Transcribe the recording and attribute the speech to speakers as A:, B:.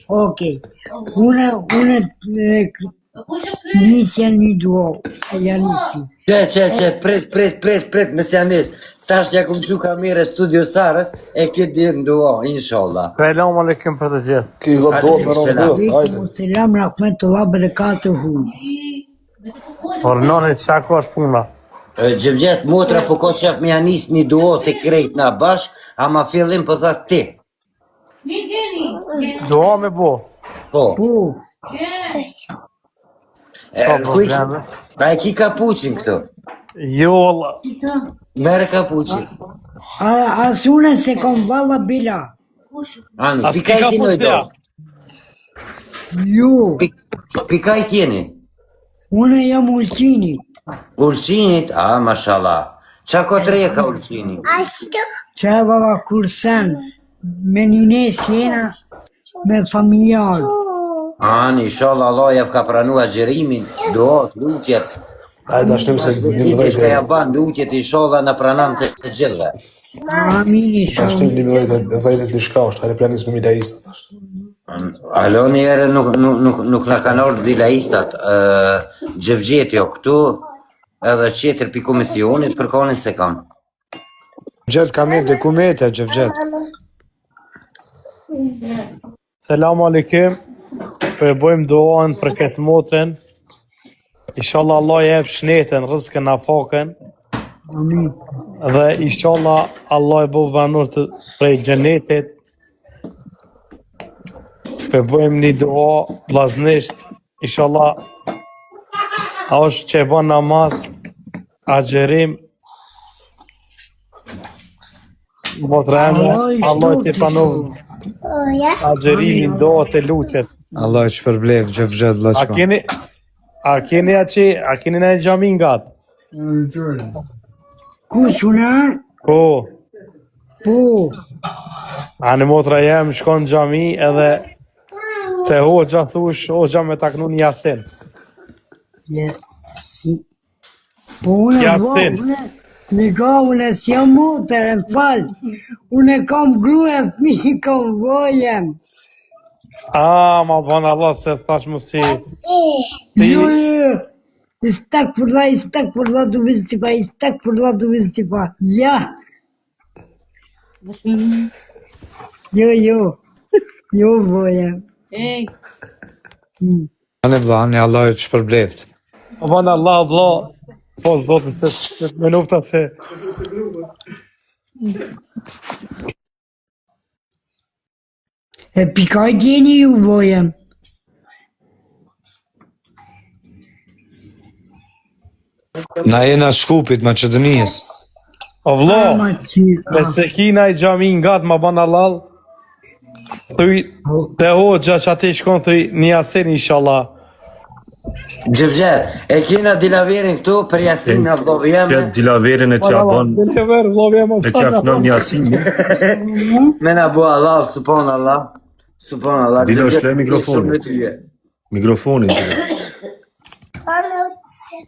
A: Okej. Unë nisja një duo. Ja nisi.
B: Pret, mesianis. Tash ja kom që kamere studio Sarës, e këtë dirë në duo, inshallah.
C: Selam aleikum për të gjithë.
D: Ki do me rëndë, hajde.
A: Selam rahmetullah barakatuhu.
C: Por nonit qako është puna.
B: Gjëvgjet, motra po ko qep me janis një duo të krejt na bashk, ama fillim për thak ti.
C: Dua me bo.
B: Po.
C: Sa probleme?
B: Pa e ki kapuqin këtu.
C: Jo, Allah.
B: Mere kapuqin.
A: As une se kom valla bila.
B: Ani,
C: As
B: pikaj
C: ki
B: ti nëj do.
C: kapuqja.
A: Jo,
B: Pikaj tjeni.
A: une jam ulqinit.
B: Ulqinit, mashallah. Qa ko të reja ka ulqinit?
A: Që e valla kursen me nines jena me familjar.
B: Ani, inshallah, Allah jav ka pranu agjerimin, doat, lutjet.
D: Hajde, ashtim se një
B: Që ka ja
D: mëdhejtë.
B: ban lutjet, inshallah, në pranan të gjithve.
A: Amin inshallah.
D: Ashtim një mëdhejtë një shka është, hajde planis me mi laistat është.
B: Alo, njerë nuk në kanë orë dhe laistat. Gjëvgjet jo këtu, edhe qeter pi komisionit, kërkonin se kam.
E: Gjëvgjet kam e dokumete, Gjëvgjet.
C: Selam aleikum. Po e bojmë doan për këtë motrën. Inshallah Allah jep shnetën, rrezikën, afakën.
A: Amin.
C: Dhe inshallah Allah e bëv banor të prej xhenetit. Po e bojmë një dua vllaznisht. Inshallah është që e bën namaz, agjerim. Motra eme, Allah të pranov agjerimin, doat e lutjet.
E: Allah që përblev, Gjëvgjet,
C: A
E: laçka.
C: keni në xhamin gat?
A: Kush une?
C: Po,
A: Po.
C: ani motra jem shkon në xhami edhe te hoxha thush, hoxha me taknu një jasin.
A: Po une
C: Jasin.
A: une si jam motër, e falë. Une kam grue, fmi, kam vojem.
C: Ma ban Allah se thash mu si.
A: Jo, istakfurullah du istifa. Ja. Jo vojem.
E: Anë vllani, Allah që përblev.
C: Ma ban Allah vlla, po zotën se me nufta se.
A: E pikaj djeni ju vojem.
E: Na jena Shkupit, Maqedonisë.
C: O vlla,
A: Ama qika.
C: me se kina i xhamin gat, ma ban Allah. Thuj, te hoxha që ati shkon, thuj një jasin inshallah.
B: Gjëvgjet, e kina dilaverin këtu për jasin në vlovë jeme.
F: Këtë dilaverin e që abon, e që aknon një asimi.
B: Mena bu Allah, subhanallah.
F: Dilo, shle mikrofonin. Mikrofonin.